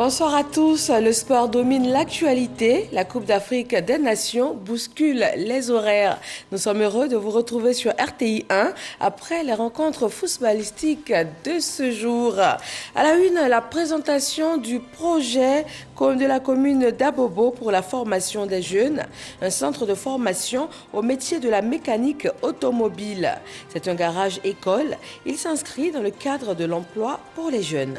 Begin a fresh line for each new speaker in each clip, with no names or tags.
Bonsoir à tous. Le sport domine l'actualité. La Coupe d'Afrique des Nations bouscule les horaires. Nous sommes heureux de vous retrouver sur RTI 1 après les rencontres footballistiques de ce jour. À la une, la présentation du projet de la commune d'Abobo pour la formation des jeunes, un centre de formation au métier de la mécanique automobile. C'est un garage école. Il s'inscrit dans le cadre de l'emploi pour les jeunes.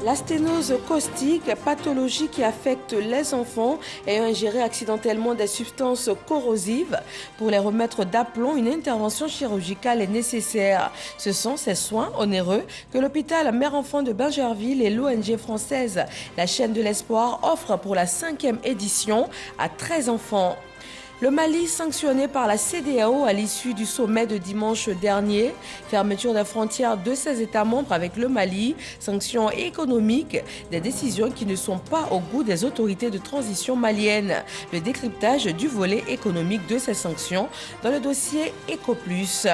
La sténose caustique, pathologie qui affecte les enfants ayant ingéré accidentellement des substances corrosives. Pour les remettre d'aplomb, une intervention chirurgicale est nécessaire. Ce sont ces soins onéreux que l'hôpital Mère-Enfant de Bingerville et l'ONG française La Chaîne de l'Espoir offrent pour la 5e édition à 13 enfants. Le Mali sanctionné par la CEDEAO à l'issue du sommet de dimanche dernier. Fermeture des frontières de ses États membres avec le Mali, sanctions économiques, des décisions qui ne sont pas au goût des autorités de transition maliennes. Le décryptage du volet économique de ces sanctions dans le dossier EcoPlus.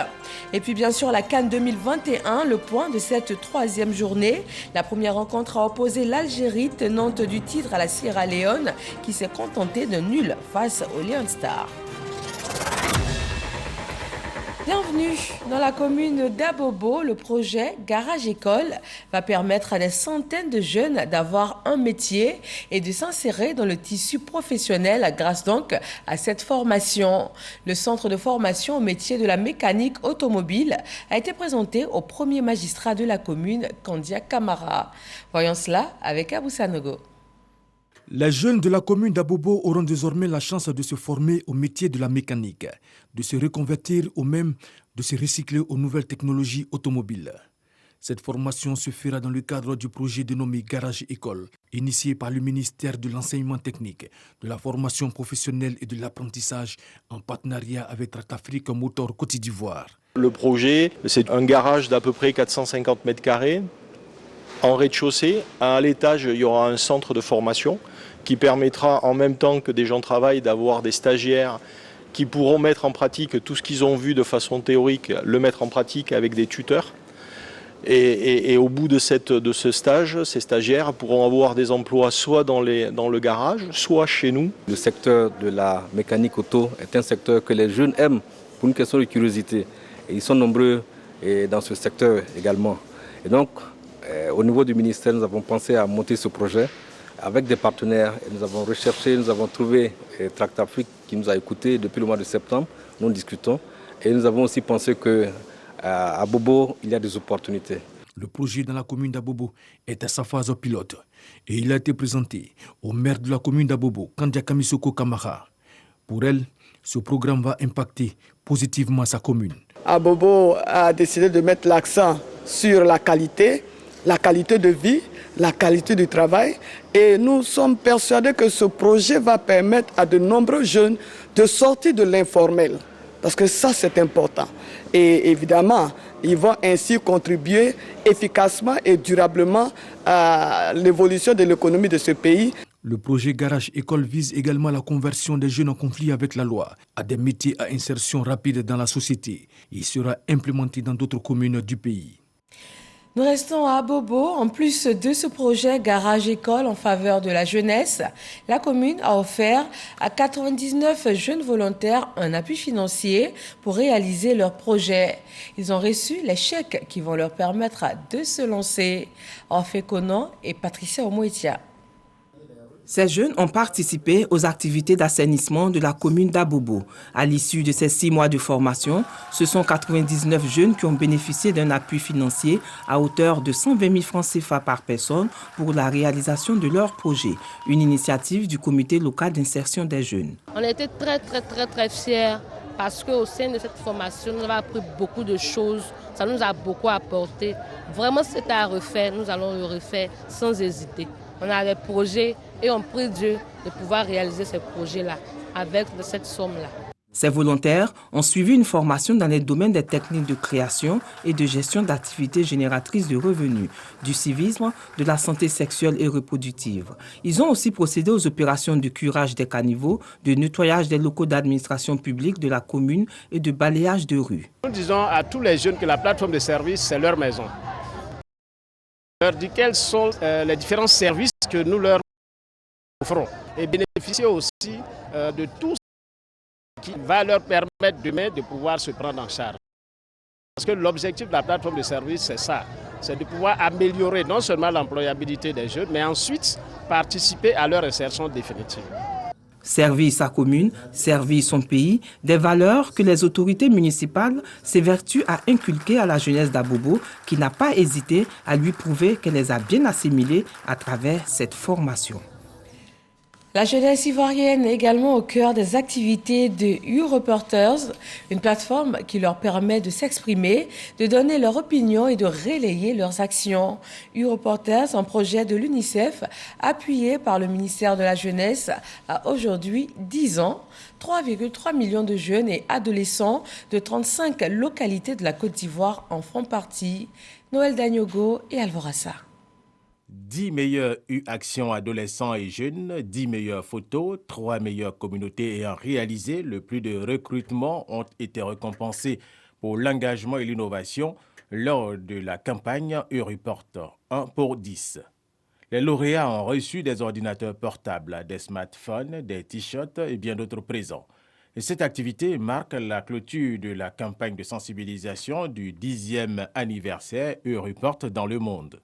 Et puis bien sûr la CAN 2021, le point de cette 3e journée. La première rencontre a opposé l'Algérie, tenante du titre à la Sierra Leone, qui s'est contentée d'un nul face au Lion Star. Bienvenue dans la commune d'Abobo. Le projet Garage École va permettre à des centaines de jeunes d'avoir un métier et de s'insérer dans le tissu professionnel grâce donc à cette formation. Le centre de formation au métier de la mécanique automobile a été présenté au premier magistrat de la commune, Kandia Kamara. Voyons cela avec Abou Sanogo.
Les jeunes de la commune d'Abobo auront désormais la chance de se former au métier de la mécanique, de se reconvertir ou même de se recycler aux nouvelles technologies automobiles. Cette formation se fera dans le cadre du projet dénommé Garage École, initié par le ministère de l'Enseignement technique, de la formation professionnelle et de l'apprentissage en partenariat avec Tratafrique Motor Côte d'Ivoire.
Le projet, c'est un garage d'à peu près 450 mètres carrés. En rez-de-chaussée, à l'étage, il y aura un centre de formation qui permettra en même temps que des gens travaillent d'avoir des stagiaires qui pourront mettre en pratique tout ce qu'ils ont vu de façon théorique, le mettre en pratique avec des tuteurs. Et au bout de ce stage, ces stagiaires pourront avoir des emplois soit dans le garage, soit chez nous.
Le secteur de la mécanique auto est un secteur que les jeunes aiment pour une question de curiosité. Et ils sont nombreux dans ce secteur également. Et donc, au niveau du ministère, nous avons pensé à monter ce projet avec des partenaires. Et nous avons recherché, nous avons trouvé Tractafrique qui nous a écoutés depuis le mois de septembre. Nous discutons. Et nous avons aussi pensé qu'à Bobo, il y a des opportunités.
Le projet dans la commune d'Abobo est à sa phase pilote. Et il a été présenté au maire de la commune d'Abobo, Kandia Kamisoko Kamara. Pour elle, ce programme va impacter positivement sa commune.
Abobo a décidé de mettre l'accent sur la qualité de vie, la qualité du travail. Et nous sommes persuadés que ce projet va permettre à de nombreux jeunes de sortir de l'informel. Parce que ça, c'est important. Et évidemment, ils vont ainsi contribuer efficacement et durablement à l'évolution de l'économie de ce pays.
Le projet Garage École vise également la conversion des jeunes en conflit avec la loi à des métiers à insertion rapide dans la société. Il sera implémenté dans d'autres communes du pays.
Nous restons à Abobo. En plus de ce projet Garage École en faveur de la jeunesse, la commune a offert à 99 jeunes volontaires un appui financier pour réaliser leur projet. Ils ont reçu les chèques qui vont leur permettre de se lancer. Orphée Conan et Patricia Omoetia.
Ces jeunes ont participé aux activités d'assainissement de la commune d'Abobo. À l'issue de ces 6 mois de formation, ce sont 99 jeunes qui ont bénéficié d'un appui financier à hauteur de 120 000 francs CFA par personne pour la réalisation de leur projet. Une initiative du comité local d'insertion des jeunes.
On a été très fiers parce qu'au sein de cette formation, nous avons appris beaucoup de choses. Ça nous a beaucoup apporté. Vraiment, c'était à refaire. Nous allons le refaire sans hésiter. On a des projets et on prie Dieu de pouvoir réaliser ces projets-là avec cette somme-là.
Ces volontaires ont suivi une formation dans les domaines des techniques de création et de gestion d'activités génératrices de revenus, du civisme, de la santé sexuelle et reproductive. Ils ont aussi procédé aux opérations de curage des caniveaux, de nettoyage des locaux d'administration publique de la commune et de balayage de rue.
Nous disons à tous les jeunes que la plateforme de services, c'est leur maison. On leur dit quels sont les différents services que nous leur offrons et bénéficier aussi de tout qui va leur permettre demain de pouvoir se prendre en charge. Parce que l'objectif de la plateforme de service, c'est ça, c'est de pouvoir améliorer non seulement l'employabilité des jeunes, mais ensuite participer à leur insertion définitive.
Servir sa commune, servir son pays, des valeurs que les autorités municipales s'évertuent à inculquer à la jeunesse d'Abobo, qui n'a pas hésité à lui prouver qu'elle les a bien assimilées à travers cette formation.
La jeunesse ivoirienne est également au cœur des activités de U-Reporters, une plateforme qui leur permet de s'exprimer, de donner leur opinion et de relayer leurs actions. U-Reporters, un projet de l'UNICEF appuyé par le ministère de la Jeunesse, a aujourd'hui 10 ans. 3,3 millions de jeunes et adolescents de 35 localités de la Côte d'Ivoire en font partie. Noël Dagnogo et Alvorassa.
10 meilleures U-Actions adolescents et jeunes, 10 meilleures photos, 3 meilleures communautés ayant réalisé le plus de recrutements ont été récompensés pour l'engagement et l'innovation lors de la campagne U-Report 1 pour 10. Les lauréats ont reçu des ordinateurs portables, des smartphones, des t-shirts et bien d'autres présents. Et cette activité marque la clôture de la campagne de sensibilisation du 10e anniversaire U-Report dans le monde.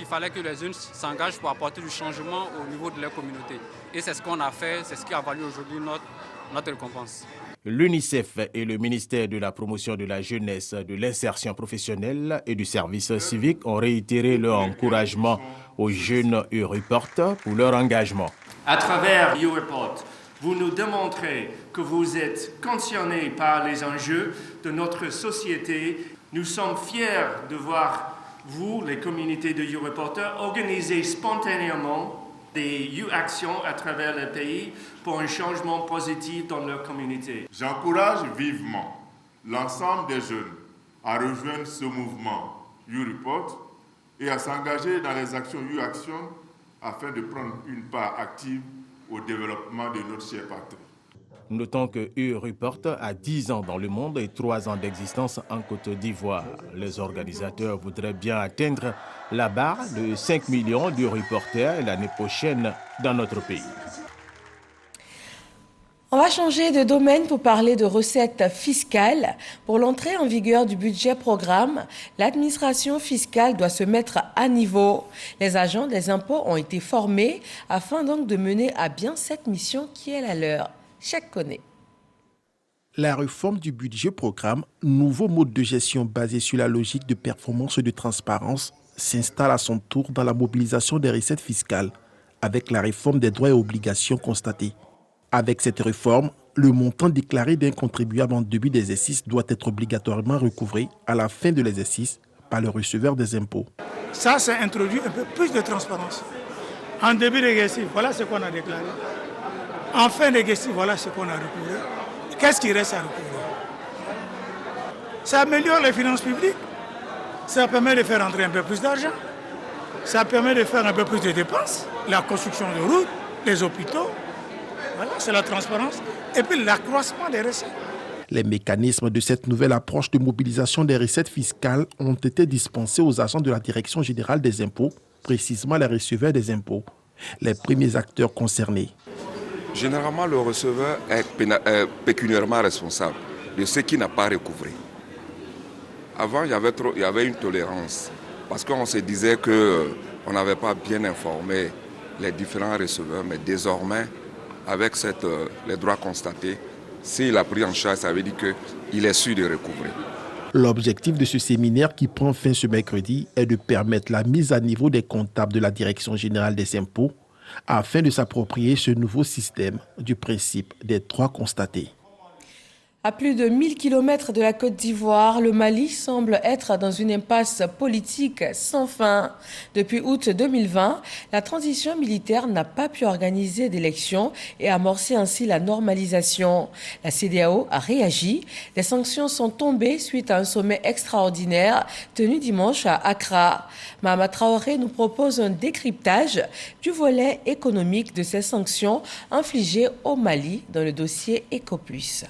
Il fallait que les jeunes s'engagent pour apporter du changement au niveau de leur communauté. Et c'est ce qu'on a fait, c'est ce qui a valu aujourd'hui notre récompense.
L'UNICEF et le ministère de la Promotion de la Jeunesse, de l'Insertion professionnelle et du service civique ont réitéré leur encouragement aux jeunes U-Report pour leur engagement.
À travers U-Report, vous nous démontrez que vous êtes concernés par les enjeux de notre société. Nous sommes fiers de voir vous, les communautés de U-Reporters, organisez spontanément des U-Actions à travers le pays pour un changement positif dans leur communauté.
J'encourage vivement l'ensemble des jeunes à rejoindre ce mouvement U-Report et à s'engager dans les actions U-Actions afin de prendre une part active au développement de notre cher patrie.
Notons que U-Report a 10 ans dans le monde et 3 ans d'existence en Côte d'Ivoire. Les organisateurs voudraient bien atteindre la barre de 5 millions d'U-Reporters l'année prochaine dans notre pays.
On va changer de domaine pour parler de recettes fiscales. Pour l'entrée en vigueur du budget programme, l'administration fiscale doit se mettre à niveau. Les agents des impôts ont été formés afin donc de mener à bien cette mission qui est la leur. Chaque connaît.
La réforme du budget programme, nouveau mode de gestion basé sur la logique de performance et de transparence, s'installe à son tour dans la mobilisation des recettes fiscales, avec la réforme des droits et obligations constatées. Avec cette réforme, le montant déclaré d'un contribuable en début d'exercice doit être obligatoirement recouvré à la fin de l'exercice par le receveur des impôts.
Ça introduit un peu plus de transparence. En début d'exercice, voilà ce qu'on a déclaré. En fin d'exercice, voilà ce qu'on a recouvré. Qu'est-ce qui reste à recouvrer? Ça améliore les finances publiques. Ça permet de faire entrer un peu plus d'argent. Ça permet de faire un peu plus de dépenses. La construction de routes, les hôpitaux. Voilà, c'est la transparence. Et puis l'accroissement des recettes.
Les mécanismes de cette nouvelle approche de mobilisation des recettes fiscales ont été dispensés aux agents de la Direction générale des impôts, précisément les receveurs des impôts, les premiers acteurs concernés.
Généralement, le receveur est pécuniairement responsable de ce qui n'a pas recouvré. Avant, il y avait une tolérance parce qu'on se disait qu'on n'avait pas bien informé les différents receveurs, mais désormais, avec les droits constatés, s'il a pris en charge, ça veut dire qu'il est sûr de recouvrer.
L'objectif de ce séminaire qui prend fin ce mercredi est de permettre la mise à niveau des comptables de la Direction générale des impôts afin de s'approprier ce nouveau système du principe des droits constatés.
À plus de 1000 km de la Côte d'Ivoire, le Mali semble être dans une impasse politique sans fin. Depuis août 2020, la transition militaire n'a pas pu organiser d'élections et amorcer ainsi la normalisation. La CEDEAO a réagi. Des sanctions sont tombées suite à un sommet extraordinaire tenu dimanche à Accra. Mahama Traoré nous propose un décryptage du volet économique de ces sanctions infligées au Mali dans le dossier EcoPlus.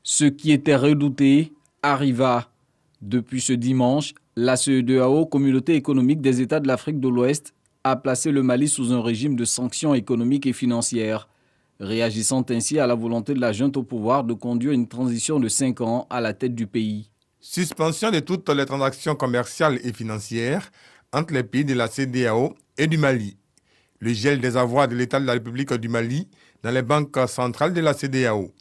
Ce qui était redouté arriva. Depuis ce dimanche, la CEDEAO, Communauté économique des États de l'Afrique de l'Ouest, a placé le Mali sous un régime de sanctions économiques et financières, réagissant ainsi à la volonté de la junte au pouvoir de conduire une transition de 5 ans à la tête du pays.
Suspension de toutes les transactions commerciales et financières entre les pays de la CEDEAO et du Mali. Le gel des avoirs de l'État de la République du Mali dans les banques centrales de la CEDEAO.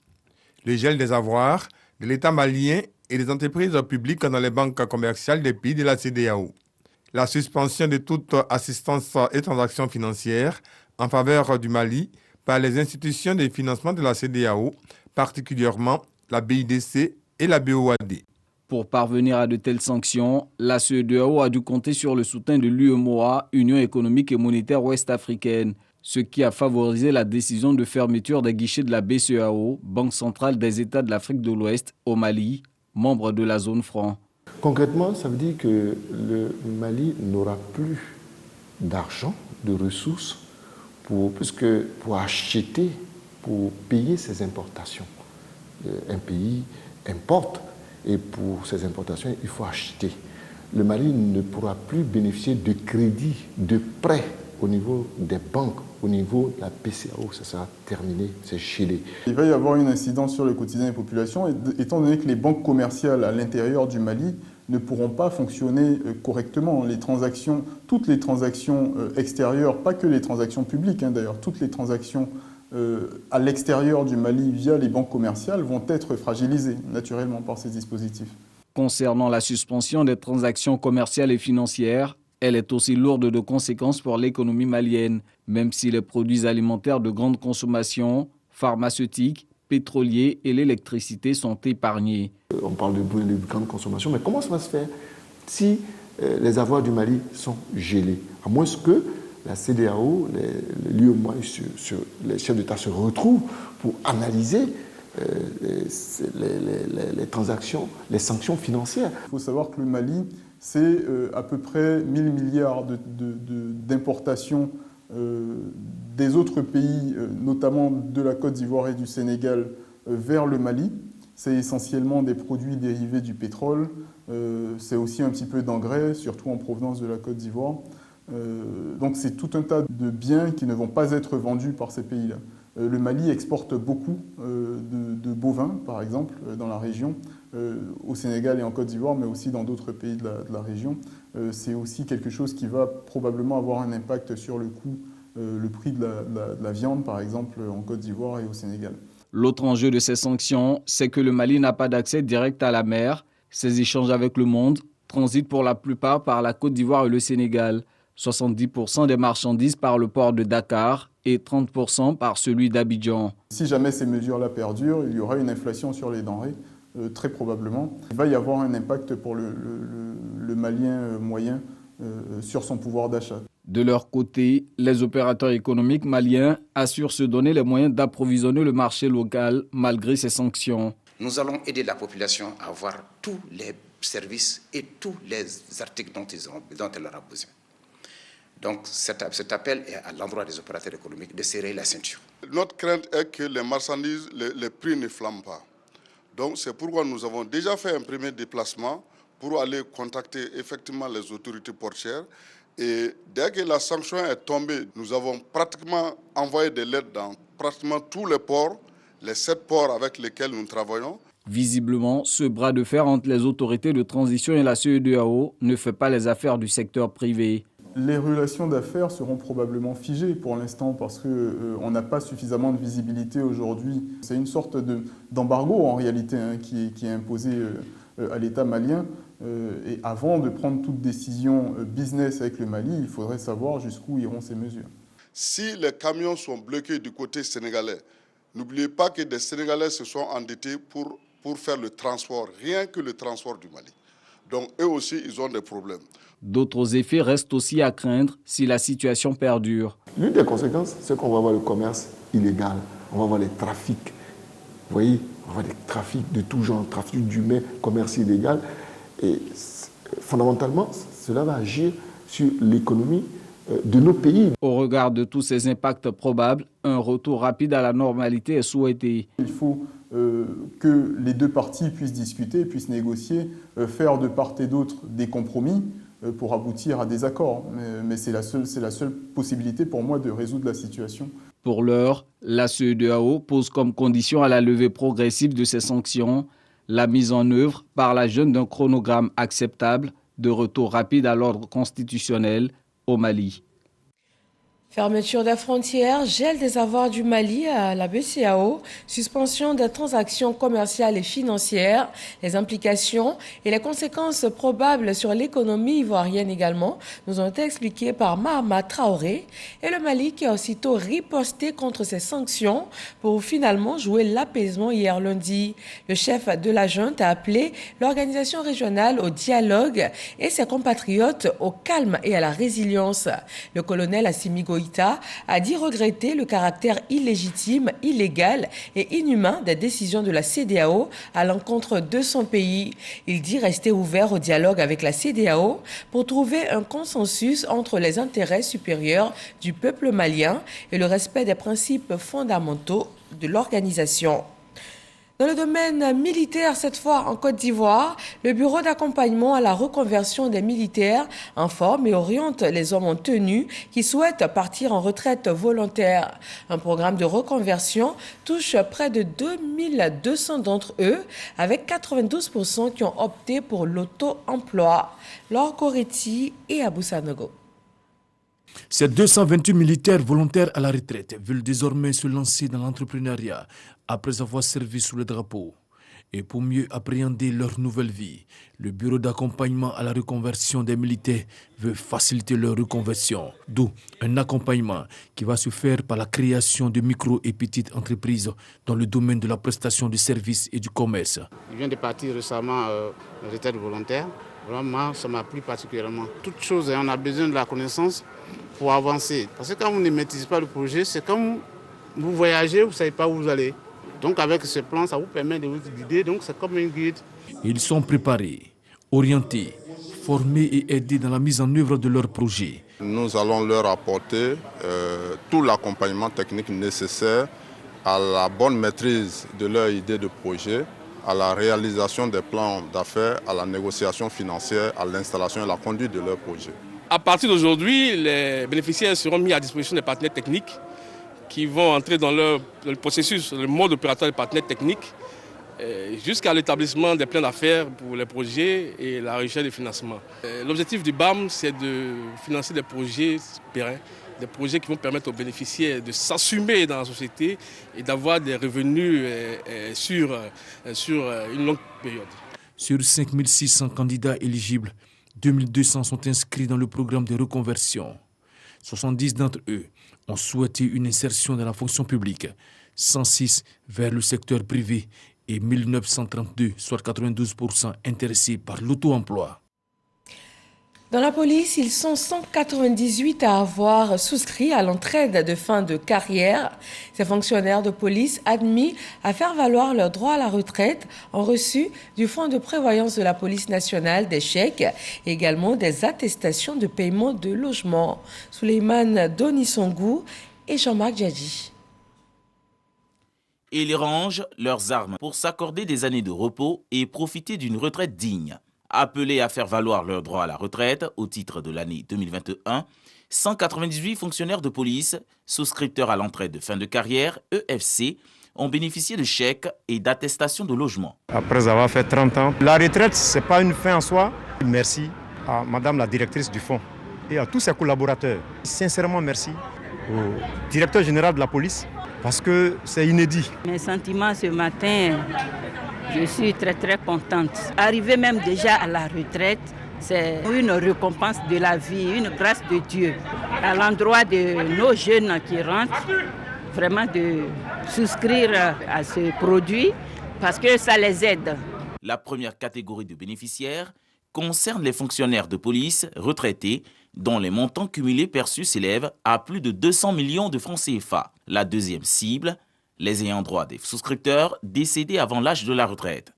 Le gel des avoirs de l'État malien et des entreprises publiques dans les banques commerciales des pays de la CEDEAO. La suspension de toute assistance et transactions financières en faveur du Mali par les institutions de financement de la CEDEAO, particulièrement la BIDC et la BOAD.
Pour parvenir à de telles sanctions, la CEDEAO a dû compter sur le soutien de l'UEMOA, Union économique et monétaire ouest-africaine, ce qui a favorisé la décision de fermeture des guichets de la BCEAO, Banque centrale des États de l'Afrique de l'Ouest, au Mali, membre de la zone franc.
Concrètement, ça veut dire que le Mali n'aura plus d'argent, de ressources pour acheter, pour payer ses importations. Un pays importe et pour ses importations, il faut acheter. Le Mali ne pourra plus bénéficier de crédits, de prêts au niveau des banques, au niveau de la BCEAO, ça sera terminé, c'est gelé.
Il va y avoir une incidence sur le quotidien des populations, étant donné que les banques commerciales à l'intérieur du Mali ne pourront pas fonctionner correctement. Toutes les transactions extérieures, pas que les transactions publiques d'ailleurs, toutes les transactions à l'extérieur du Mali via les banques commerciales vont être fragilisées naturellement par ces dispositifs.
Concernant la suspension des transactions commerciales et financières, elle est aussi lourde de conséquences pour l'économie malienne, même si les produits alimentaires de grande consommation, pharmaceutiques, pétroliers et l'électricité sont épargnés.
On parle de grande consommation, mais comment ça va se faire si les avoirs du Mali sont gelés? À moins que la CEDEAO, l'UEMOA, les chefs d'État se retrouvent pour analyser les transactions, les sanctions financières.
Il faut savoir que le Mali, c'est à peu près 1000 milliards d'importations des autres pays, notamment de la Côte d'Ivoire et du Sénégal, vers le Mali. C'est essentiellement des produits dérivés du pétrole. C'est aussi un petit peu d'engrais, surtout en provenance de la Côte d'Ivoire. Donc c'est tout un tas de biens qui ne vont pas être vendus par ces pays-là. Le Mali exporte beaucoup de bovins, par exemple, dans la région, au Sénégal et en Côte d'Ivoire, mais aussi dans d'autres pays de la région. C'est aussi quelque chose qui va probablement avoir un impact sur le coût, le prix de la viande, par exemple, en Côte d'Ivoire et au Sénégal.
L'autre enjeu de ces sanctions, c'est que le Mali n'a pas d'accès direct à la mer. Ses échanges avec le monde transitent pour la plupart par la Côte d'Ivoire et le Sénégal. 70% des marchandises par le port de Dakar et 30% par celui d'Abidjan.
Si jamais ces mesures-là perdurent, il y aura une inflation sur les denrées, très probablement. Il va y avoir un impact pour le Malien moyen sur son pouvoir d'achat.
De leur côté, les opérateurs économiques maliens assurent se donner les moyens d'approvisionner le marché local malgré ces sanctions.
Nous allons aider la population à avoir tous les services et tous les articles dont elle aura besoin. Donc cet appel est à l'endroit des opérateurs économiques de serrer la ceinture.
Notre crainte est que les marchandises, les prix ne flambent pas. Donc c'est pourquoi nous avons déjà fait un premier déplacement pour aller contacter effectivement les autorités portières. Et dès que la sanction est tombée, nous avons pratiquement envoyé des lettres dans pratiquement tous les ports, les 7 ports avec lesquels nous travaillons.
Visiblement, ce bras de fer entre les autorités de transition et la CEDEAO ne fait pas les affaires du secteur privé.
Les relations d'affaires seront probablement figées pour l'instant parce qu'on n'a pas suffisamment de visibilité aujourd'hui. C'est une sorte d'embargo en réalité qui est imposé à l'État malien Et avant de prendre toute décision business avec le Mali, il faudrait savoir jusqu'où iront ces mesures.
Si les camions sont bloqués du côté sénégalais, n'oubliez pas que des Sénégalais se sont endettés pour faire le transport, rien que le transport du Mali. Donc eux aussi, ils ont des problèmes.
D'autres effets restent aussi à craindre si la situation perdure.
L'une des conséquences, c'est qu'on va avoir le commerce illégal, on va avoir les trafics. Vous voyez, on va avoir des trafics de tout genre, trafic d'humains, commerce illégal. Et fondamentalement, cela va agir sur l'économie de nos pays.
Au regard de tous ces impacts probables, un retour rapide à la normalité est souhaité.
Il faut que les deux parties puissent discuter, puissent négocier, faire de part et d'autre des compromis pour aboutir à des accords. Mais c'est la seule possibilité pour moi de résoudre la situation.
Pour l'heure, la CEDEAO pose comme condition à la levée progressive de ces sanctions la mise en œuvre par la junte d'un chronogramme acceptable de retour rapide à l'ordre constitutionnel au Mali.
Fermeture des frontières, gel des avoirs du Mali à la BCEAO, suspension des transactions commerciales et financières, les implications et les conséquences probables sur l'économie ivoirienne également nous ont été expliquées par Mahama Traoré et le Mali qui a aussitôt riposté contre ces sanctions pour finalement jouer l'apaisement hier lundi. Le chef de la junte a appelé l'organisation régionale au dialogue et ses compatriotes au calme et à la résilience. Le colonel Assimi Goïta a dit regretter le caractère illégitime, illégal et inhumain des décisions de la CEDEAO à l'encontre de son pays. Il dit rester ouvert au dialogue avec la CEDEAO pour trouver un consensus entre les intérêts supérieurs du peuple malien et le respect des principes fondamentaux de l'organisation. Dans le domaine militaire, cette fois en Côte d'Ivoire, le bureau d'accompagnement à la reconversion des militaires informe et oriente les hommes en tenue qui souhaitent partir en retraite volontaire. Un programme de reconversion touche près de 2200 d'entre eux, avec 92% qui ont opté pour l'auto-emploi. Laure Coretti et Abou Sanogo.
Ces 228 militaires volontaires à la retraite veulent désormais se lancer dans l'entrepreneuriat après avoir servi sous le drapeau. Et pour mieux appréhender leur nouvelle vie, le bureau d'accompagnement à la reconversion des militaires veut faciliter leur reconversion, d'où un accompagnement qui va se faire par la création de micro et petites entreprises dans le domaine de la prestation de services et du commerce.
Je viens de partir récemment en retraite volontaire. Vraiment, ça m'a plu particulièrement. Toute chose, on a besoin de la connaissance pour avancer. Parce que quand vous ne maîtrisez pas le projet, c'est comme vous voyagez, vous ne savez pas où vous allez. Donc avec ce plan, ça vous permet de vous guider, donc c'est comme un guide.
Ils sont préparés, orientés, formés et aidés dans la mise en œuvre de leur projet.
Nous allons leur apporter tout l'accompagnement technique nécessaire à la bonne maîtrise de leur idée de projet, à la réalisation des plans d'affaires, à la négociation financière, à l'installation et la conduite de leur projet.
À partir d'aujourd'hui, les bénéficiaires seront mis à disposition des partenaires techniques qui vont entrer dans le processus, le mode opératoire des partenaires techniques, jusqu'à l'établissement des plans d'affaires pour les projets et la recherche de financement. L'objectif du BAM, c'est de financer des projets pérennes, des projets qui vont permettre aux bénéficiaires de s'assumer dans la société et d'avoir des revenus sur une longue période.
Sur 5600 candidats éligibles, 2200 sont inscrits dans le programme de reconversion. 70 d'entre eux ont souhaité une insertion dans la fonction publique, 106 vers le secteur privé et 1932, soit 92% intéressés par l'auto-emploi.
Dans la police, ils sont 198 à avoir souscrit à l'entraide de fin de carrière. Ces fonctionnaires de police admis à faire valoir leur droit à la retraite ont reçu du Fonds de prévoyance de la police nationale des chèques et également des attestations de paiement de logement. Souleymane Donisongou et Jean-Marc Djadji.
Ils rangent leurs armes pour s'accorder des années de repos et profiter d'une retraite digne. Appelés à faire valoir leur droit à la retraite au titre de l'année 2021, 198 fonctionnaires de police, souscripteurs à l'entraide de fin de carrière, EFC, ont bénéficié de chèques et d'attestations de logement.
Après avoir fait 30 ans, la retraite, ce n'est pas une fin en soi. Merci à Madame la directrice du fonds et à tous ses collaborateurs. Sincèrement, merci au directeur général de la police parce que c'est inédit.
Mes sentiments ce matin,
Je suis très contente. Arriver même déjà à la retraite, c'est une récompense de la vie, une grâce de Dieu. À l'endroit de nos jeunes qui rentrent, vraiment de souscrire à ce produit parce que ça les aide.
La première catégorie de bénéficiaires concerne les fonctionnaires de police retraités dont les montants cumulés perçus s'élèvent à plus de 200 millions de francs CFA. La deuxième cible, les ayants droit des souscripteurs décédés avant l'âge de la retraite.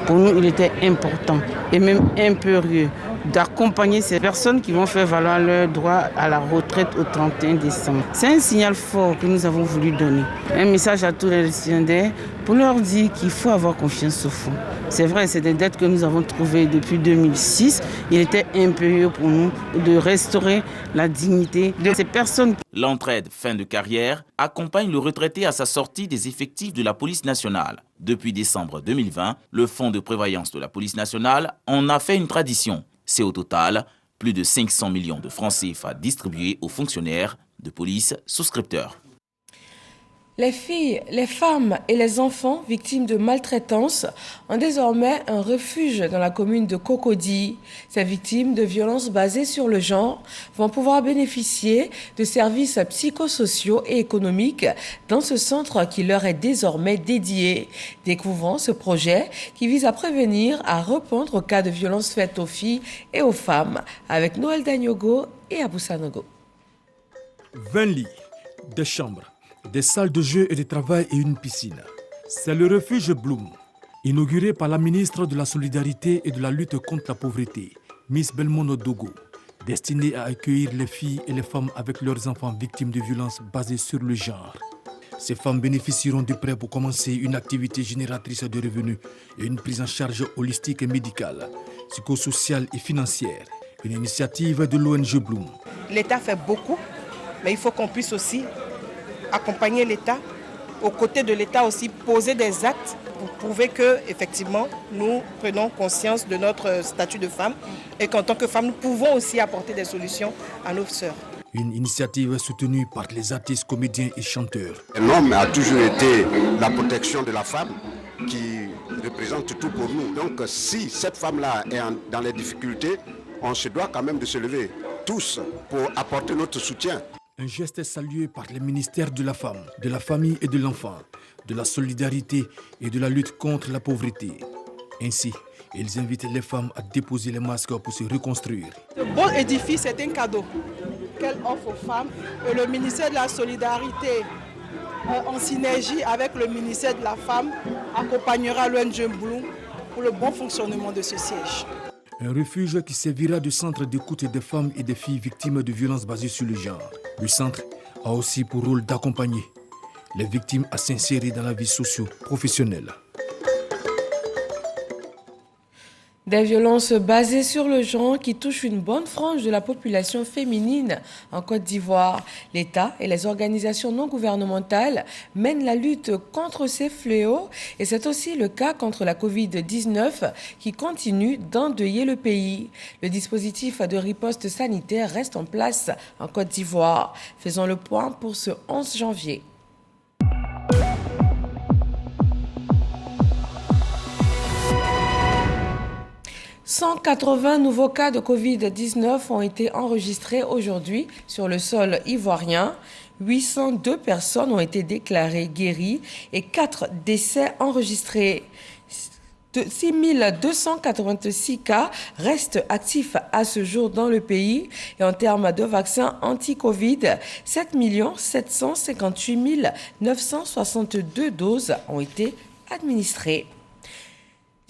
Pour nous, il était important et même impérieux d'accompagner ces personnes qui vont faire valoir leur droit à la retraite au 31 décembre. C'est un signal fort que nous avons voulu donner. Un message à tous les récipiendaires pour leur dire qu'il faut avoir confiance au fonds. C'est vrai, c'est des dettes que nous avons trouvées depuis 2006. Il était impérieux pour nous de restaurer la dignité de ces personnes.
L'entraide fin de carrière accompagne le retraité à sa sortie des effectifs de la police nationale. Depuis décembre 2020, le fonds de prévoyance de la police nationale en a fait une tradition. C'est au total plus de 500 millions de francs CFA distribués aux fonctionnaires de police souscripteurs.
Les filles, les femmes et les enfants victimes de maltraitance ont désormais un refuge dans la commune de Cocody. Ces victimes de violences basées sur le genre vont pouvoir bénéficier de services psychosociaux et économiques dans ce centre qui leur est désormais dédié. Découvrons ce projet qui vise à prévenir, à répondre aux cas de violences faites aux filles et aux femmes avec Noël Dagnogo et Abou Sanogo.
20 lits, des chambres, des salles de jeu et de travail et une piscine. C'est le refuge Bloom, inauguré par la ministre de la Solidarité et de la lutte contre la pauvreté, Miss Belmondo Dogo, destiné à accueillir les filles et les femmes avec leurs enfants victimes de violences basées sur le genre. Ces femmes bénéficieront de prêts pour commencer une activité génératrice de revenus et une prise en charge holistique et médicale, psychosociale et financière. Une initiative de l'ONG Bloom.
L'État fait beaucoup, mais il faut qu'on puisse aussi accompagner l'État, aux côtés de l'État aussi poser des actes pour prouver que effectivement nous prenons conscience de notre statut de femme et qu'en tant que femme nous pouvons aussi apporter des solutions à nos sœurs.
Une initiative soutenue par les artistes, comédiens et chanteurs.
L'homme a toujours été la protection de la femme qui représente tout pour nous. Donc si cette femme-là est dans les difficultés, on se doit quand même de se lever tous pour apporter notre soutien.
Un geste salué par les ministères de la femme, de la famille et de l'enfant, de la solidarité et de la lutte contre la pauvreté. Ainsi, ils invitent les femmes à déposer les masques pour se reconstruire.
Ce beau édifice est un cadeau qu'elle offre aux femmes et le ministère de la Solidarité, en synergie avec le ministère de la Femme, accompagnera l'ONG Bloom pour le bon fonctionnement de ce siège.
Un refuge qui servira de centre d'écoute des femmes et des filles victimes de violences basées sur le genre. Le centre a aussi pour rôle d'accompagner les victimes à s'insérer dans la vie socio-professionnelle.
Des violences basées sur le genre qui touchent une bonne frange de la population féminine en Côte d'Ivoire. L'État et les organisations non gouvernementales mènent la lutte contre ces fléaux et c'est aussi le cas contre la Covid-19 qui continue d'endeuiller le pays. Le dispositif de riposte sanitaire reste en place en Côte d'Ivoire. Faisons le point pour ce 11 janvier. 180 nouveaux cas de Covid-19 ont été enregistrés aujourd'hui sur le sol ivoirien. 802 personnes ont été déclarées guéries et 4 décès enregistrés. 6286 cas restent actifs à ce jour dans le pays et en termes de vaccins anti-Covid, 7 758 962 doses ont été administrées.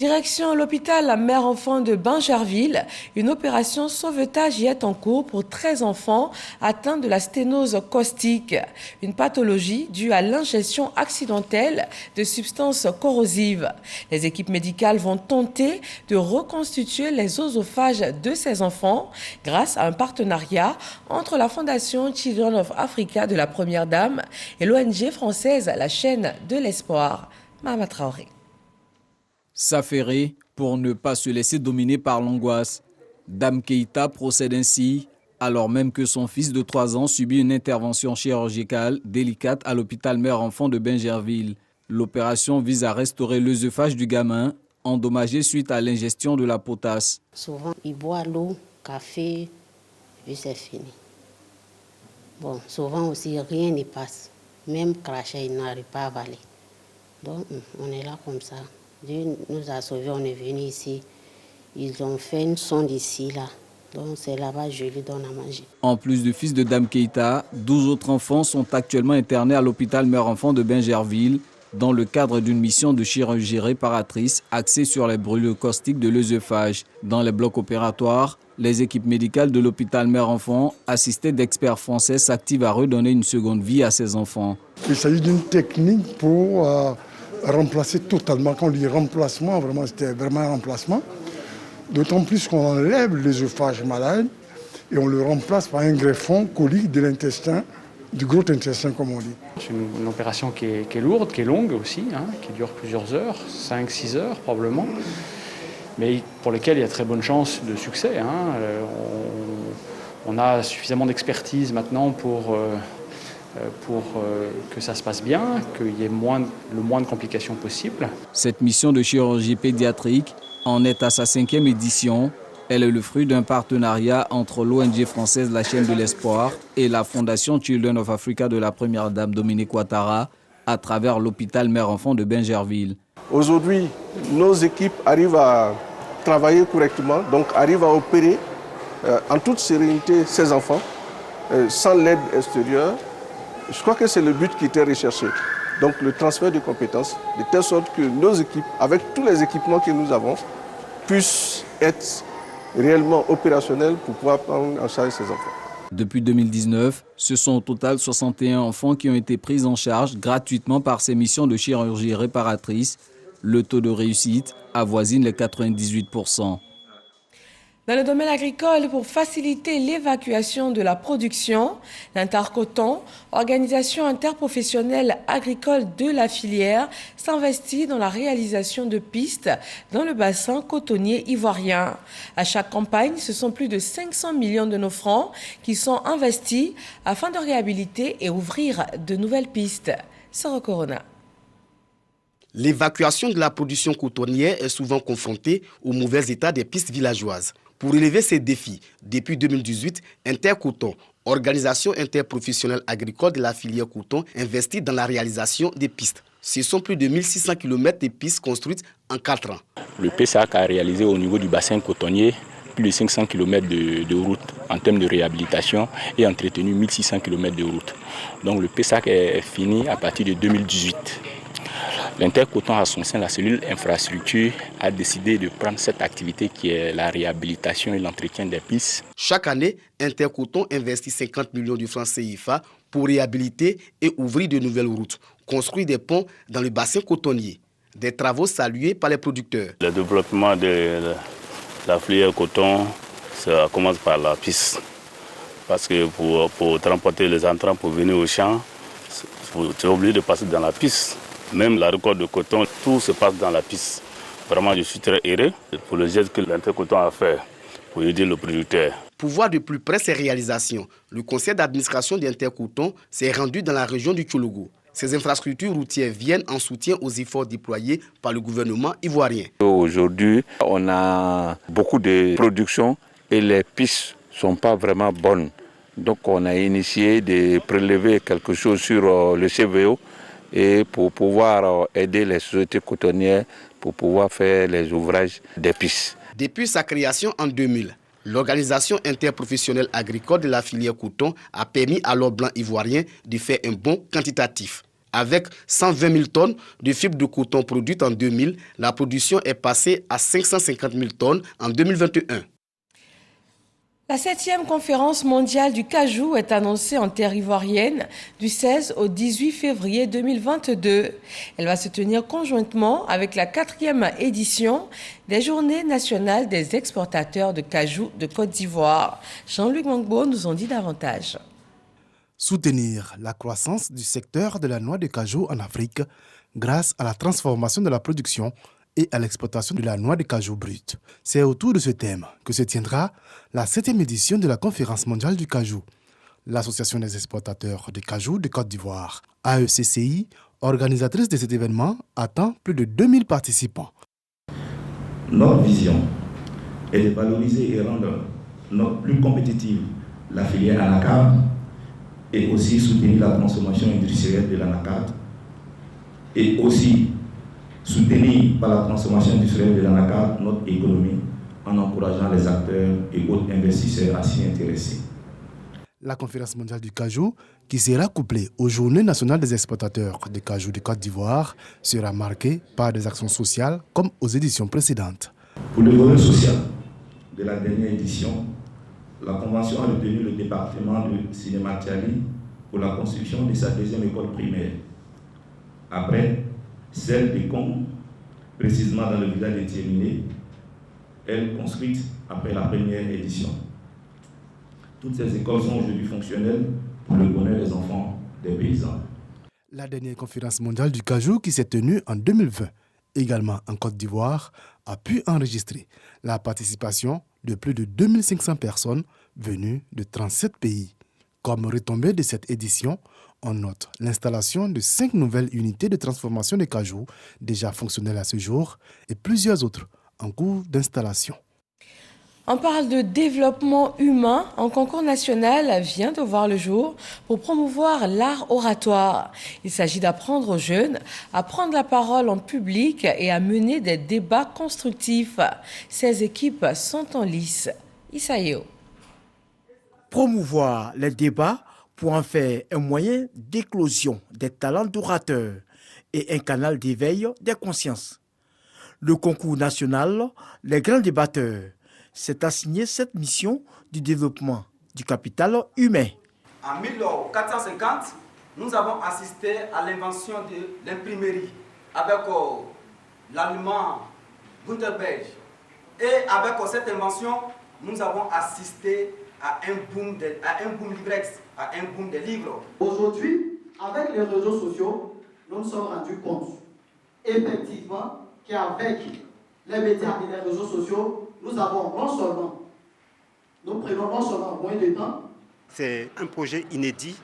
Direction l'hôpital mère-enfant de Bingerville, une opération sauvetage y est en cours pour 13 enfants atteints de la sténose caustique, une pathologie due à l'ingestion accidentelle de substances corrosives. Les équipes médicales vont tenter de reconstituer les œsophages de ces enfants grâce à un partenariat entre la Fondation Children of Africa de la Première Dame et l'ONG française La Chaîne de l'Espoir. Mahama Traoré.
S'affairer pour ne pas se laisser dominer par l'angoisse. Dame Keïta procède ainsi alors même que son fils de 3 ans subit une intervention chirurgicale délicate à l'hôpital mère-enfant de Bingerville. L'opération vise à restaurer l'œsophage du gamin, endommagé suite à l'ingestion de la potasse.
Souvent, il boit l'eau, café, puis c'est fini. Bon, souvent aussi, rien n'y passe. Même cracher, il n'arrive pas à avaler. Donc, on est là comme ça. Dieu nous a sauvés, on est venu ici. Ils ont fait une sonde ici, là. Donc, c'est là-bas, je lui donne à manger.
En plus du fils de Dame Keïta, 12 autres enfants sont actuellement internés à l'hôpital mère-enfant de Bingerville dans le cadre d'une mission de chirurgie réparatrice axée sur les brûlures caustiques de l'œsophage. Dans les blocs opératoires, les équipes médicales de l'hôpital mère-enfant, assistées d'experts français, s'activent à redonner une seconde vie à ces enfants.
Il s'agit d'une technique pour remplacer totalement. Quand on dit remplacement, vraiment, c'était vraiment un remplacement. D'autant plus qu'on enlève l'œsophage malade et on le remplace par un greffon colique de l'intestin, du gros intestin comme on dit.
C'est une opération qui est lourde, qui est longue aussi, qui dure plusieurs heures, 5-6 heures probablement, mais pour lesquelles il y a très bonne chance de succès. On a suffisamment d'expertise maintenant pour que ça se passe bien, qu'il y ait le moins de complications possible.
Cette mission de chirurgie pédiatrique en est à sa 5e édition. Elle est le fruit d'un partenariat entre l'ONG française La Chaîne de l'Espoir et la Fondation Children of Africa de la Première Dame Dominique Ouattara à travers l'hôpital mère-enfant de Bingerville.
Aujourd'hui, nos équipes arrivent à travailler correctement, donc arrivent à opérer en toute sérénité ces enfants, sans l'aide extérieure. Je crois que c'est le but qui était recherché. Donc le transfert de compétences, de telle sorte que nos équipes, avec tous les équipements que nous avons, puissent être réellement opérationnels pour pouvoir prendre en charge ces enfants.
Depuis 2019, ce sont au total 61 enfants qui ont été pris en charge gratuitement par ces missions de chirurgie réparatrice. Le taux de réussite avoisine les 98%.
Dans le domaine agricole, pour faciliter l'évacuation de la production, l'Intercoton, organisation interprofessionnelle agricole de la filière, s'investit dans la réalisation de pistes dans le bassin cotonnier ivoirien. À chaque campagne, ce sont plus de 500 millions de nos francs qui sont investis afin de réhabiliter et ouvrir de nouvelles pistes. Sarah Corona.
L'évacuation de la production cotonnière est souvent confrontée au mauvais état des pistes villageoises. Pour relever ces défis, depuis 2018, Intercoton, organisation interprofessionnelle agricole de la filière coton, investit dans la réalisation des pistes. Ce sont plus de 1600 km de pistes construites en 4 ans.
Le PSAC a réalisé au niveau du bassin cotonnier plus de 500 km de route en termes de réhabilitation et entretenu 1600 km de route. Donc le PSAC est fini à partir de 2018. L'Intercoton, à son sein, la cellule infrastructure, a décidé de prendre cette activité qui est la réhabilitation et l'entretien des pistes.
Chaque année, Intercoton investit 50 millions de francs CFA pour réhabiliter et ouvrir de nouvelles routes, construire des ponts dans le bassin cotonnier. Des travaux salués par les producteurs.
Le développement de la filière coton, ça commence par la piste. Parce que pour transporter les entrants pour venir au champ, tu es obligé de passer dans la piste. Même la récolte de coton, tout se passe dans la piste. Vraiment, je suis très heureux pour le geste que l'Intercoton a fait pour aider le producteur.
Pour voir de plus près ces réalisations, le conseil d'administration d'Intercoton s'est rendu dans la région du Tchologo. Ces infrastructures routières viennent en soutien aux efforts déployés par le gouvernement ivoirien.
Aujourd'hui, on a beaucoup de production et les pistes ne sont pas vraiment bonnes. Donc on a initié de prélever quelque chose sur le CVO et pour pouvoir aider les sociétés cotonnières pour pouvoir faire les ouvrages des pistes.
Depuis sa création en 2000, l'organisation interprofessionnelle agricole de la filière coton a permis à l'or blanc ivoirien de faire un bond quantitatif. Avec 120 000 tonnes de fibres de coton produites en 2000, la production est passée à 550 000 tonnes en 2021.
La 7e conférence mondiale du cajou est annoncée en terre ivoirienne du 16 au 18 février 2022. Elle va se tenir conjointement avec la 4e édition des Journées nationales des exportateurs de cajou de Côte d'Ivoire. Jean-Luc Mangbo nous en dit davantage.
Soutenir la croissance du secteur de la noix de cajou en Afrique grâce à la transformation de la production et à l'exportation de la noix de cajou brute. C'est autour de ce thème que se tiendra la 7e édition de la Conférence mondiale du cajou. L'Association des exportateurs de cajou de Côte d'Ivoire, AECCI, organisatrice de cet événement, attend plus de 2000 participants.
Notre vision est de valoriser et rendre plus compétitive la filière anacarde et aussi soutenir la transformation industrielle de l'anacarde et aussi soutenir par la transformation industrielle de l'anacarde notre économie en encourageant les acteurs et autres investisseurs à s'y intéresser.
La conférence mondiale du cajou, qui sera couplée aux Journées nationales des exportateurs de cajou de Côte d'Ivoire, sera marquée par des actions sociales comme aux éditions précédentes.
Pour le volet social de la dernière édition, la Convention a retenu le département de Sinématiali pour la construction de sa deuxième école primaire. Après celle de Kong, précisément dans le village de Tiéminé, elle construite après la première édition. Toutes ces écoles sont aujourd'hui fonctionnelles pour le bonheur des enfants des paysans.
La dernière conférence mondiale du cajou qui s'est tenue en 2020, également en Côte d'Ivoire, a pu enregistrer la participation de plus de 2500 personnes venues de 37 pays. Comme retombée de cette édition, on note l'installation de 5 nouvelles unités de transformation de cajou déjà fonctionnelles à ce jour et plusieurs autres en cours d'installation.
On parle de développement humain. Un concours national vient de voir le jour pour promouvoir l'art oratoire. Il s'agit d'apprendre aux jeunes à prendre la parole en public et à mener des débats constructifs. Ces équipes sont en lice. Isaïo.
Promouvoir les débats pour en faire un moyen d'éclosion des talents d'orateurs et un canal d'éveil des consciences. Le concours national, les grands débatteurs, s'est assigné cette mission du développement du capital humain.
En 1450, nous avons assisté à l'invention de l'imprimerie avec l'allemand Gutenberg. Et avec cette invention, nous avons assisté à un boom livrex, à un boom des livres.
Aujourd'hui, avec les réseaux sociaux, nous nous sommes rendus compte effectivement qu'avec les médias et les réseaux sociaux, nous prenons non seulement moins de temps.
C'est un projet inédit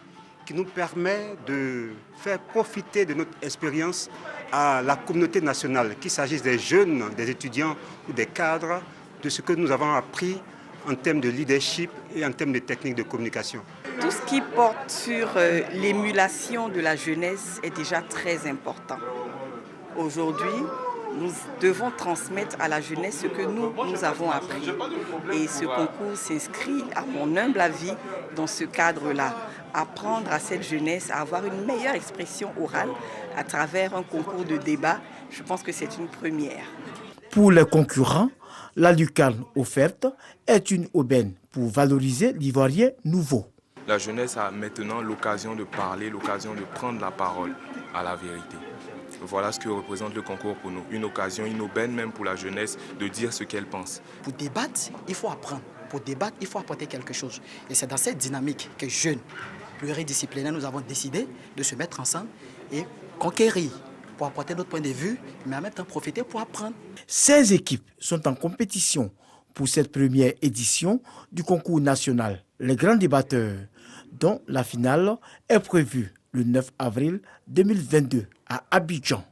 qui nous permet de faire profiter de notre expérience à la communauté nationale, qu'il s'agisse des jeunes, des étudiants ou des cadres, de ce que nous avons appris en termes de leadership et en termes de techniques de communication.
Tout ce qui porte sur l'émulation de la jeunesse est déjà très important. Aujourd'hui, nous devons transmettre à la jeunesse ce que nous avons appris. Et ce concours s'inscrit, à mon humble avis, dans ce cadre-là. Apprendre à cette jeunesse à avoir une meilleure expression orale à travers un concours de débat, je pense que c'est une première.
Pour les concurrents, la lucarne offerte est une aubaine pour valoriser l'ivoirien nouveau.
La jeunesse a maintenant l'occasion de parler, l'occasion de prendre la parole à la vérité. Voilà ce que représente le concours pour nous. Une occasion, une aubaine même pour la jeunesse de dire ce qu'elle pense.
Pour débattre, il faut apprendre. Pour débattre, il faut apporter quelque chose. Et c'est dans cette dynamique que jeunes, pluridisciplinaires, nous avons décidé de se mettre ensemble et conquérir pour apporter notre point de vue, mais en même temps profiter pour apprendre.
16 équipes sont en compétition pour cette première édition du concours national, les grands débatteurs, dont la finale est prévue le 9 avril 2022 à Abidjan.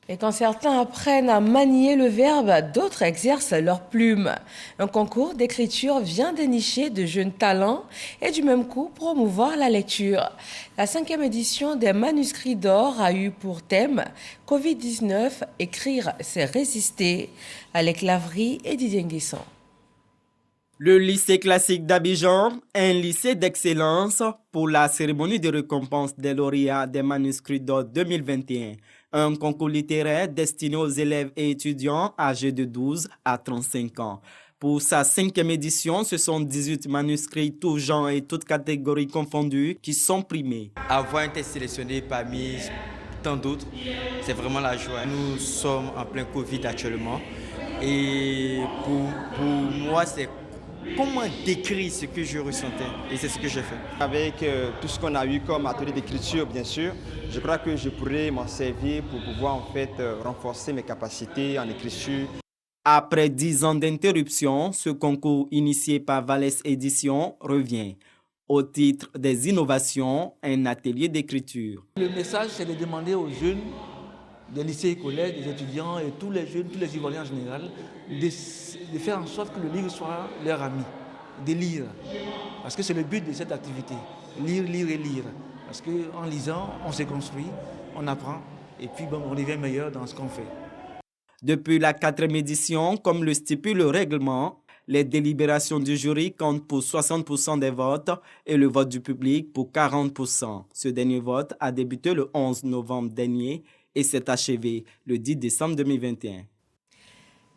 Et quand certains apprennent à manier le verbe, d'autres exercent leur plume. Un concours d'écriture vient dénicher de jeunes talents et du même coup promouvoir la lecture. La 5e édition des manuscrits d'or a eu pour thème Covid-19, écrire c'est résister. Alec Lavry et Didier Nguessan.
Le lycée classique d'Abidjan est un lycée d'excellence pour la cérémonie de récompense des lauréats des manuscrits d'or 2021. Un concours littéraire destiné aux élèves et étudiants âgés de 12 à 35 ans. Pour sa 5e édition, ce sont 18 manuscrits, tous genres et toutes catégories confondues, qui sont primés.
Avoir été sélectionné parmi tant d'autres, c'est vraiment la joie. Nous sommes en plein Covid actuellement. Et pour moi, c'est comment décrire ce que je ressentais, et c'est ce que j'ai fait.
Avec tout ce qu'on a eu comme atelier d'écriture, bien sûr, je crois que je pourrais m'en servir pour pouvoir en fait renforcer mes capacités en écriture.
Après 10 ans d'interruption, ce concours initié par Valès Édition revient. Au titre des innovations, un atelier d'écriture.
Le message, c'est de demander aux jeunes des lycées et collèges, des étudiants et tous les jeunes, tous les Ivoiriens en général, de faire en sorte que le livre soit leur ami, de lire. Parce que c'est le but de cette activité, lire, lire et lire. Parce qu'en lisant, on se construit, on apprend et puis on devient meilleur dans ce qu'on fait.
Depuis la 4e édition, comme le stipule le règlement, les délibérations du jury comptent pour 60% des votes et le vote du public pour 40%. Ce dernier vote a débuté le 11 novembre dernier et s'est achevé le 10 décembre 2021.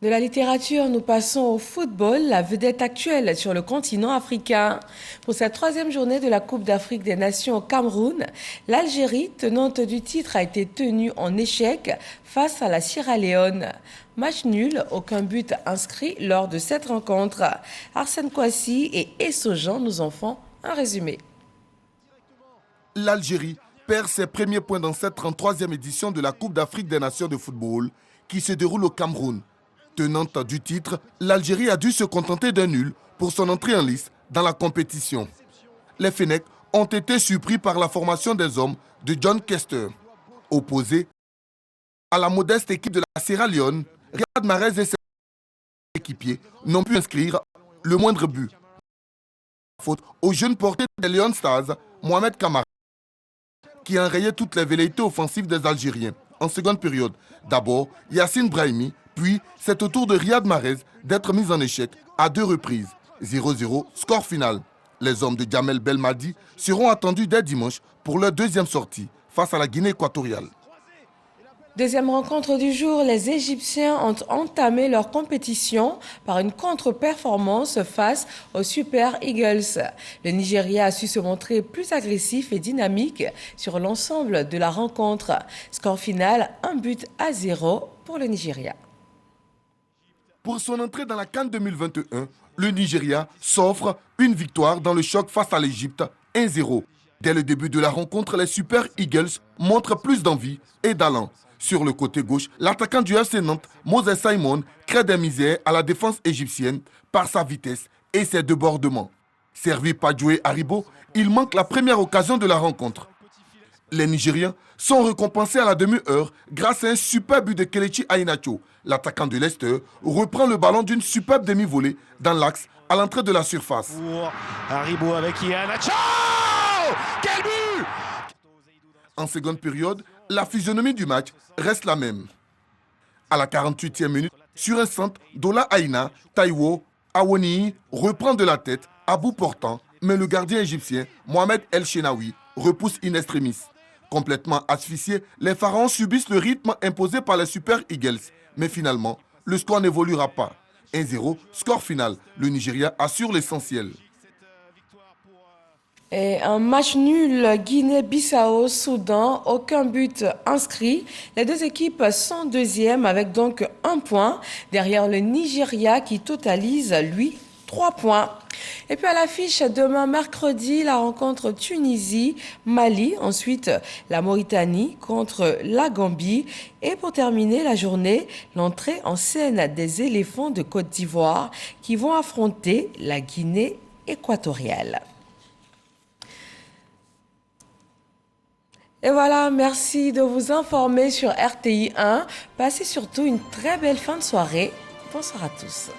De la littérature, nous passons au football, la vedette actuelle sur le continent africain. Pour cette 3e journée de la Coupe d'Afrique des Nations au Cameroun, l'Algérie, tenante du titre, a été tenue en échec face à la Sierra Leone. Match nul, aucun but inscrit lors de cette rencontre. Arsène Kouassi et Essojean nous en font un résumé.
L'Algérie perd ses premiers points dans cette 33e édition de la Coupe d'Afrique des Nations de football qui se déroule au Cameroun. Tenante du titre, l'Algérie a dû se contenter d'un nul pour son entrée en lice dans la compétition. Les Fennecs ont été surpris par la formation des hommes de John Kester. Opposé à la modeste équipe de la Sierra Leone, Riyad Mahrez et ses équipiers n'ont pu inscrire le moindre but. Faute au jeune portier des Leon Stars, Mohamed Kamara, qui a enrayé toutes les velléités offensives des Algériens. En seconde période, d'abord Yassine Brahimi, puis c'est au tour de Riyad Mahrez d'être mis en échec à 2 reprises. 0-0, score final. Les hommes de Djamel Belmadi seront attendus dès dimanche pour leur 2e sortie face à la Guinée équatoriale.
Deuxième rencontre du jour, les Égyptiens ont entamé leur compétition par une contre-performance face aux Super Eagles. Le Nigeria a su se montrer plus agressif et dynamique sur l'ensemble de la rencontre. Score final, 1-0 pour le Nigeria.
Pour son entrée dans la CAN 2021, le Nigeria s'offre une victoire dans le choc face à l'Égypte, 1-0. Dès le début de la rencontre, les Super Eagles montrent plus d'envie et d'allant. Sur le côté gauche, l'attaquant du FC Nantes, Moses Simon, crée des misères à la défense égyptienne par sa vitesse et ses débordements. Servi par Joe Haribo, il manque la première occasion de la rencontre. Les Nigériens sont récompensés à la demi-heure grâce à un super but de Kelechi Iheanacho. L'attaquant de Leicester reprend le ballon d'une superbe demi-volée dans l'axe à l'entrée de la surface.
Pour Haribo avec Iheanacho! Quel but!
En seconde période, la physionomie du match reste la même. À la 48e minute, sur un centre, Dola Aina, Taiwo Awoni reprend de la tête à bout portant, mais le gardien égyptien, Mohamed El Shenawi, repousse in extremis. Complètement asphyxiés, les Pharaons subissent le rythme imposé par les Super Eagles. Mais finalement, le score n'évoluera pas. 1-0, score final. Le Nigeria assure l'essentiel.
Et un match nul, Guinée-Bissau, Soudan, aucun but inscrit. Les deux équipes sont deuxièmes avec donc 1 point. Derrière le Nigeria qui totalise, lui, 3 points. Et puis à l'affiche, demain mercredi, la rencontre Tunisie-Mali. Ensuite, la Mauritanie contre la Gambie. Et pour terminer la journée, l'entrée en scène des éléphants de Côte d'Ivoire qui vont affronter la Guinée équatoriale. Et voilà, merci de vous informer sur RTI 1. Passez surtout une très belle fin de soirée. Bonsoir à tous.